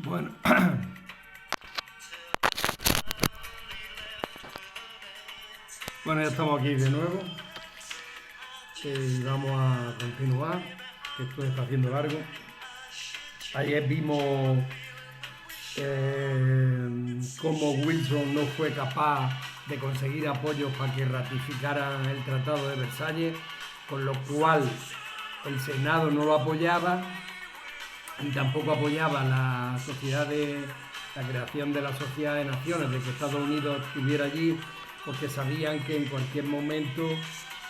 Bueno, bueno, ya estamos aquí de nuevo. Vamos a continuar, que esto se está haciendo largo. Ayer vimos cómo Wilson no fue capaz de conseguir apoyos para que ratificaran el Tratado de Versalles, con lo cual el Senado no lo apoyaba y tampoco apoyaba la creación de la Sociedad de Naciones, de que Estados Unidos estuviera allí, porque sabían que en cualquier momento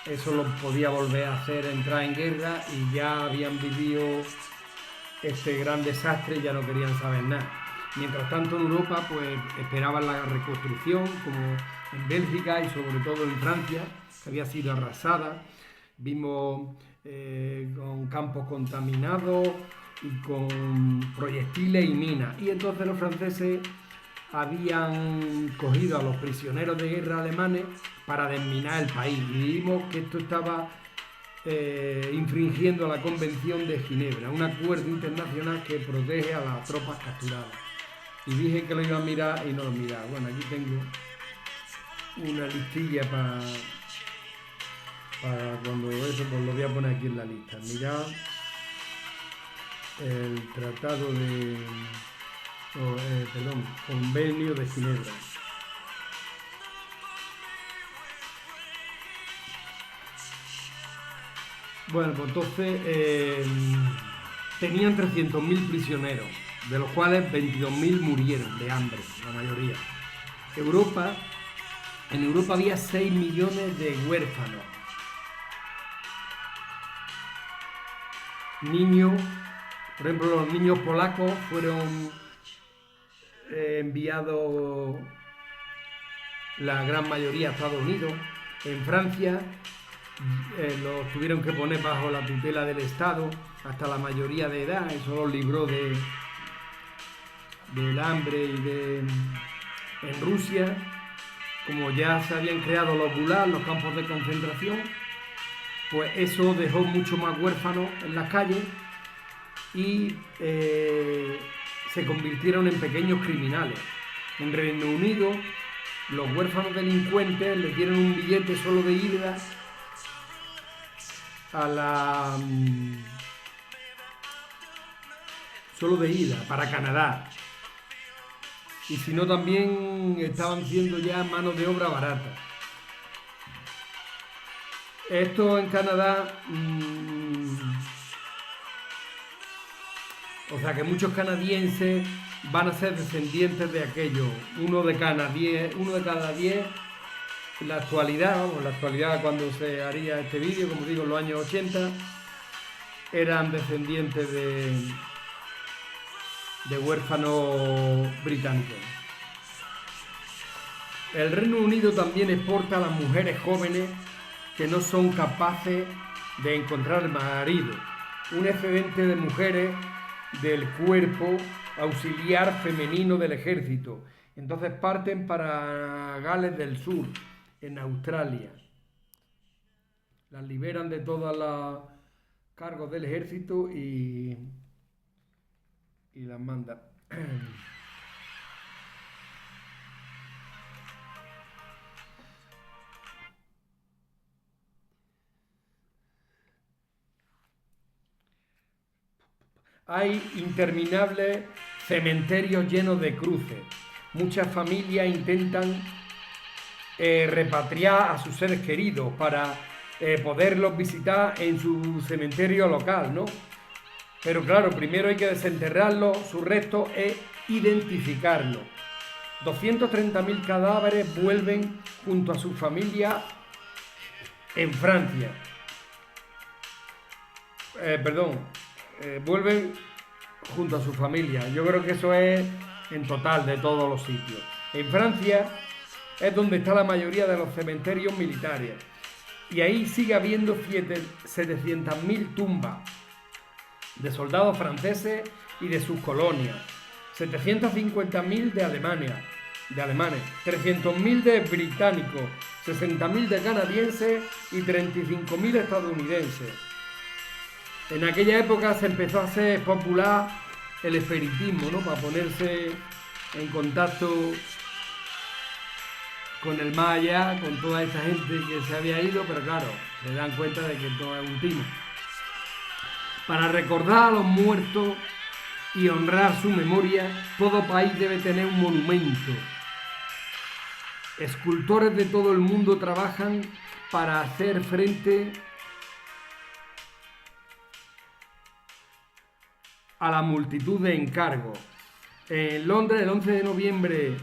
eso lo podía volver a hacer entrar en guerra, y ya habían vivido este gran desastre y ya no querían saber nada. Mientras tanto, en Europa pues esperaban la reconstrucción, como en Bélgica y sobre todo en Francia, que había sido arrasada. Vimos con campos contaminados y con proyectiles y minas. Y entonces los franceses habían cogido a los prisioneros de guerra alemanes para desminar el país. Y vimos que esto estaba infringiendo la Convención de Ginebra, un acuerdo internacional que protege a las tropas capturadas. Y dije que lo iba a mirar y no lo miraba. Bueno, aquí tengo una listilla para cuando eso, pues lo voy a poner aquí en la lista. Mirad el tratado de... Convenio de Ginebra. Bueno, pues entonces tenían 300.000 prisioneros, de los cuales 22.000 murieron de hambre, la mayoría. En Europa había 6 millones de huérfanos. Niños, por ejemplo, los niños polacos fueron enviados, la gran mayoría, a Estados Unidos. En Francia los tuvieron que poner bajo la tutela del Estado hasta la mayoría de edad. Eso los libró del hambre. En Rusia, como ya se habían creado los gulags, los campos de concentración, pues eso dejó mucho más huérfanos en las calles y se convirtieron en pequeños criminales. En Reino Unido, los huérfanos delincuentes les dieron un billete solo de ida para Canadá, y si no, también estaban siendo ya mano de obra barata. Esto en Canadá, o sea que muchos canadienses van a ser descendientes de aquello. Uno de cada 10 en la actualidad, cuando se haría este vídeo, como digo, en los años 80, eran descendientes de huérfanos británicos. El Reino Unido también exporta a las mujeres jóvenes que no son capaces de encontrar marido, un excedente de mujeres del cuerpo auxiliar femenino del ejército. Entonces parten para Gales del Sur, en Australia. Las liberan de todos los cargos del ejército y las mandan. Hay interminables cementerios llenos de cruces. Muchas familias intentan repatriar a sus seres queridos para poderlos visitar en su cementerio local, ¿no? Pero claro, primero hay que desenterrarlos, sus restos, e identificarlos. 230.000 cadáveres vuelven junto a su familia en Francia. Vuelven junto a su familia. Yo creo que eso es en total de todos los sitios. En Francia es donde está la mayoría de los cementerios militares, y ahí sigue habiendo 700.000 tumbas de soldados franceses y de sus colonias, 750.000 de alemanes, 300.000 de británicos, 60.000 de canadienses y 35.000 estadounidenses. En aquella época se empezó a hacer popular el espiritismo, ¿no? Para ponerse en contacto con el más allá, con toda esta gente que se había ido, pero claro, se dan cuenta de que todo es un timo. Para recordar a los muertos y honrar su memoria, todo país debe tener un monumento. Escultores de todo el mundo trabajan para hacer frente a la multitud de encargos. En Londres, el 11 de noviembre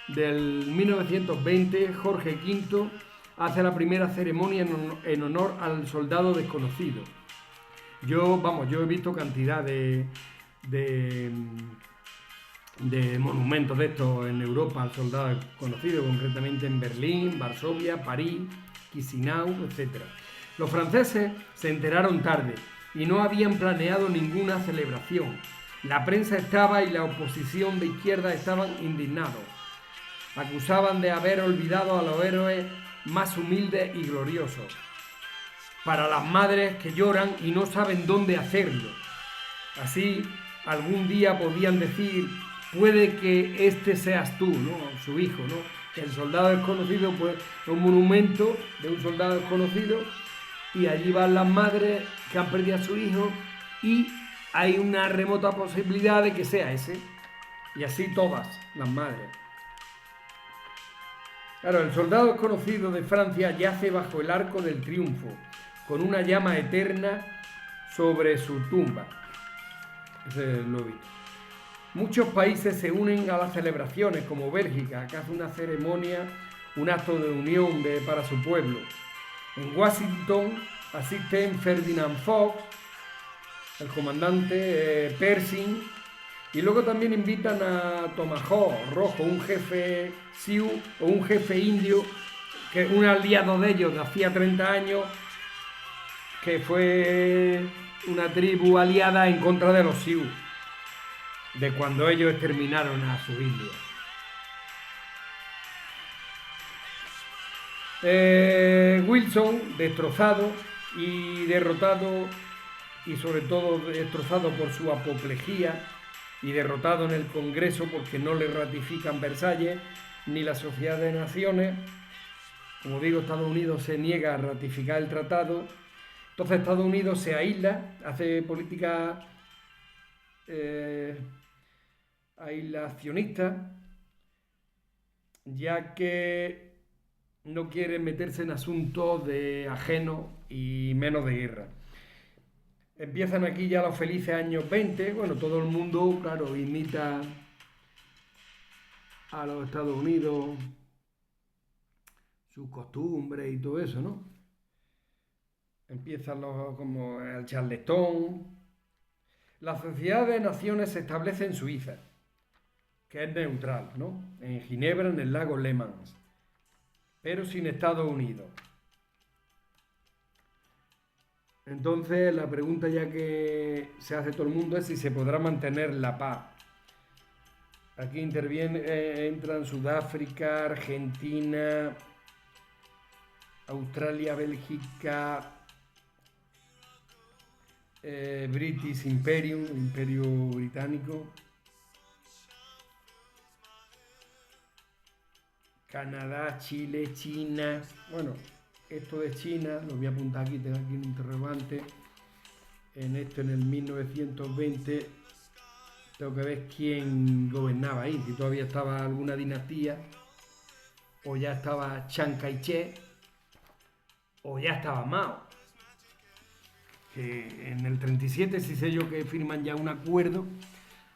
del 1920, Jorge V hace la primera ceremonia en honor al soldado desconocido. Yo he visto cantidad de monumentos de estos en Europa al soldado desconocido, concretamente en Berlín, Varsovia, París, Chisinau, etc. Los franceses se enteraron tarde y no habían planeado ninguna celebración. La prensa y la oposición de izquierda estaban indignados. Acusaban de haber olvidado a los héroes más humildes y gloriosos. Para las madres que lloran y no saben dónde hacerlo. Así, algún día podían decir, puede que este seas tú, ¿no? Su hijo, ¿no? El soldado desconocido, pues, es un monumento de un soldado desconocido y allí van las madres que han perdido a su hijo y hay una remota posibilidad de que sea ese. Y así todas las madres. Claro, el soldado desconocido de Francia yace bajo el arco del triunfo, con una llama eterna sobre su tumba. Ese lo he visto. Muchos países se unen a las celebraciones, como Bélgica, que hace una ceremonia, un acto de unión para su pueblo. En Washington asisten Ferdinand Foch, el comandante Pershing, y luego también invitan a Tomahawk Rojo, un jefe Sioux o un jefe indio, que es un aliado de ellos de hacía 30 años, que fue una tribu aliada en contra de los Sioux, de cuando ellos exterminaron a sus indios. Wilson, destrozado y derrotado, y sobre todo destrozado por su apoplejía, y derrotado en el Congreso porque no le ratifican Versalles ni la Sociedad de Naciones. Como digo, Estados Unidos se niega a ratificar el tratado. Entonces Estados Unidos se aísla, hace política aislacionista, ya que no quiere meterse en asuntos de ajenos y menos de guerra. Empiezan aquí ya los felices años 20, bueno, todo el mundo, claro, imita a los Estados Unidos, sus costumbres y todo eso, ¿no? Empiezan como el Charleston. La Sociedad de Naciones se establece en Suiza, que es neutral, ¿no? En Ginebra, en el lago Le Mans, pero sin Estados Unidos. Entonces, la pregunta ya que se hace todo el mundo es si se podrá mantener la paz. Aquí entran Sudáfrica, Argentina, Australia, Bélgica, British Imperium, el Imperio Británico, Canadá, Chile, China. Bueno, esto de China, lo voy a apuntar aquí, tengo aquí un interrogante. En el 1920, tengo que ver quién gobernaba ahí, si todavía estaba alguna dinastía, o ya estaba Chiang Kai-shek, o ya estaba Mao. Que en el 37 sí sé yo que firman ya un acuerdo,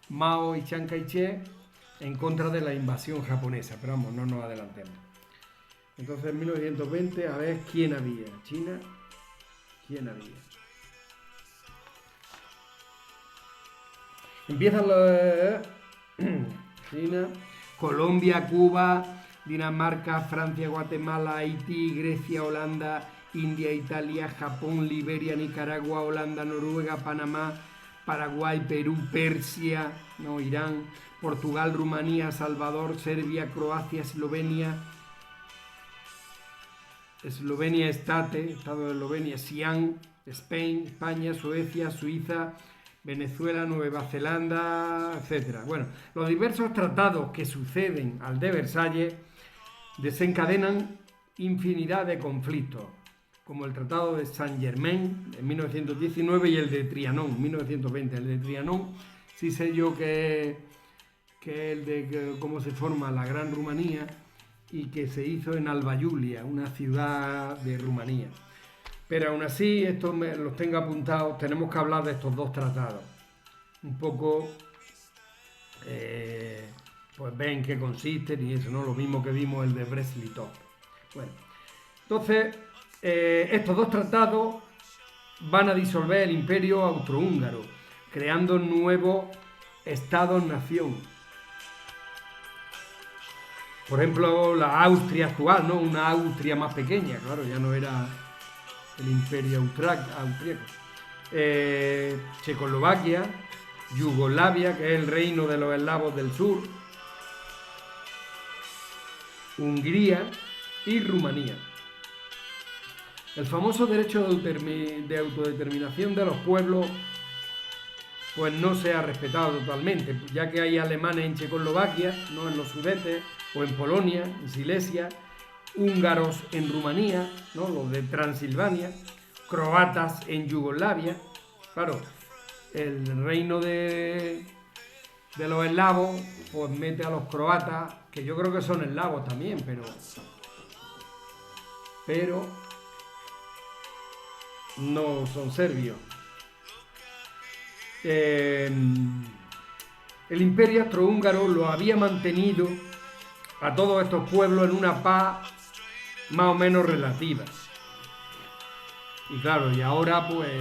Mao y Chiang Kai-shek, en contra de la invasión japonesa, pero vamos, no nos adelantemos. Entonces en 1920, a ver quién había. China, ¿quién había? Empiezan los... China, Colombia, Cuba, Dinamarca, Francia, Guatemala, Haití, Grecia, Holanda, India, Italia, Japón, Liberia, Nicaragua, Holanda, Noruega, Panamá, Paraguay, Perú, Persia, no, Irán, Portugal, Rumanía, Salvador, Serbia, Croacia, Eslovenia, Estado de Eslovenia, Xi'an, Spain, España, Suecia, Suiza, Venezuela, Nueva Zelanda, etc. Bueno, los diversos tratados que suceden al de Versalles desencadenan infinidad de conflictos, como el Tratado de Saint-Germain en 1919 y el de Trianon en 1920. El de Trianon sí sé yo que es el de cómo se forma la Gran Rumanía y que se hizo en Alba Iulia, una ciudad de Rumanía. Pero aún así, estos los tengo apuntados, tenemos que hablar de estos dos tratados. Un poco, pues ven qué consisten y eso, ¿no? Lo mismo que vimos el de Brest-Litov. Bueno, entonces, estos dos tratados van a disolver el imperio austrohúngaro, creando nuevos estados-nación. Por ejemplo, la Austria actual, ¿no? Una Austria más pequeña, claro, ya no era el imperio austríaco. Checoslovaquia, Yugoslavia, que es el reino de los eslavos del sur, Hungría y Rumanía. El famoso derecho de autodeterminación de los pueblos pues no se ha respetado totalmente, ya que hay alemanes en Checoslovaquia, no en los Sudetes, o en Polonia, en Silesia, húngaros en Rumanía, ¿no? Los de Transilvania, croatas en Yugoslavia. Claro, el reino de los eslavos pues mete a los croatas, que yo creo que son eslavos también, pero no son serbios. El imperio austrohúngaro lo había mantenido a todos estos pueblos en una paz más o menos relativa. Y claro, y ahora pues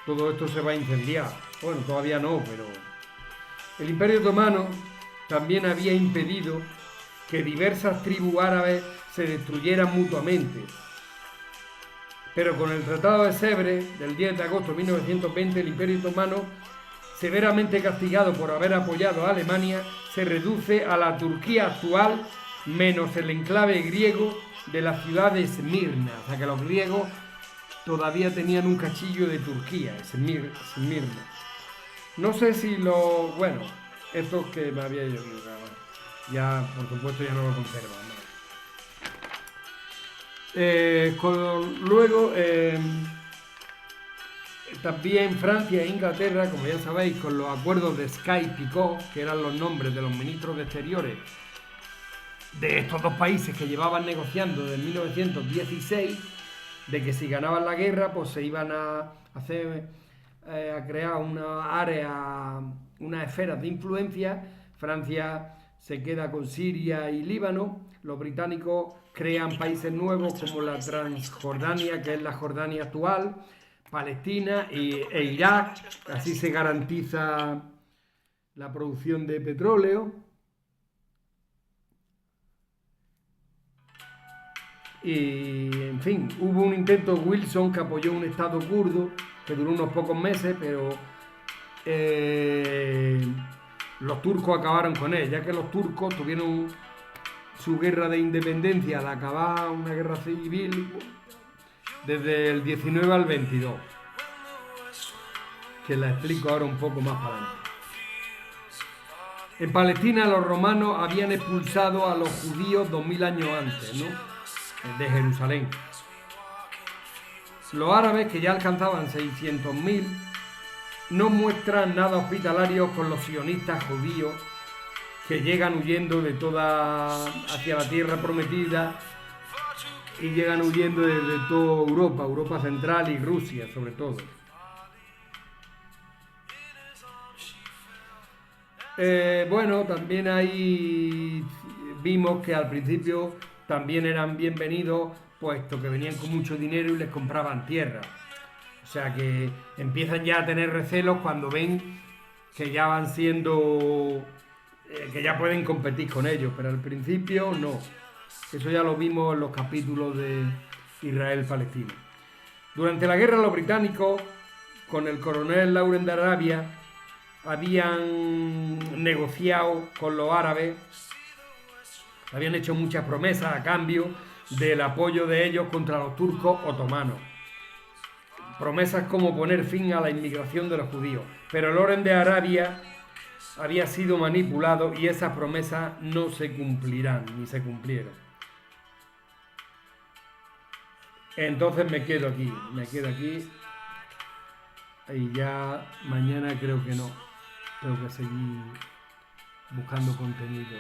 todo esto se va a incendiar. Bueno, todavía no, pero el Imperio Otomano también había impedido que diversas tribus árabes se destruyeran mutuamente. Pero con el Tratado de Sèvres del 10 de agosto de 1920, el Imperio Otomano, severamente castigado por haber apoyado a Alemania, se reduce a la Turquía actual, menos el enclave griego de la ciudad de Esmirna. O sea que los griegos todavía tenían un cachillo de Turquía, Esmirna. No sé si bueno, estos que me había yo, ya por supuesto ya no lo conservan, ¿no? Luego, también Francia e Inglaterra, como ya sabéis, con los acuerdos de Sykes-Picot, que eran los nombres de los ministros de Exteriores de estos dos países que llevaban negociando desde 1916, de que si ganaban la guerra, pues se iban a crear una área, unas esferas de influencia. Francia se queda con Siria y Líbano, los británicos crean países nuevos como la Transjordania, que es la Jordania actual, Palestina e Irak. Así se garantiza la producción de petróleo. Y, en fin, hubo un intento Wilson que apoyó un estado kurdo que duró unos pocos meses, pero los turcos acabaron con él, ya que los turcos tuvieron su guerra de independencia al acabar una guerra civil desde el 19 al 22, que la explico ahora un poco más para adelante. En Palestina los romanos habían expulsado a los judíos 2000 años antes, ¿no? De Jerusalén. Los árabes, que ya alcanzaban 600.000, no muestran nada hospitalarios con los sionistas judíos que llegan huyendo de hacia la tierra prometida y llegan huyendo desde toda Europa central y Rusia sobre todo. Bueno, también ahí vimos que al principio también eran bienvenidos, puesto que venían con mucho dinero y les compraban tierra. O sea que empiezan ya a tener recelos cuando ven que ya van siendo, que ya pueden competir con ellos, pero al principio no. Eso ya lo vimos en los capítulos de Israel-Palestina. Durante la guerra, los británicos, con el coronel Lauren de Arabia, habían negociado con los árabes, habían hecho muchas promesas a cambio del apoyo de ellos contra los turcos otomanos. promesas como poner fin a la inmigración de los judíos. Pero el orden de Arabia había sido manipulado y esas promesas no se cumplirán, ni se cumplieron. Entonces me quedo aquí y ya mañana creo que no, tengo que seguir buscando contenido.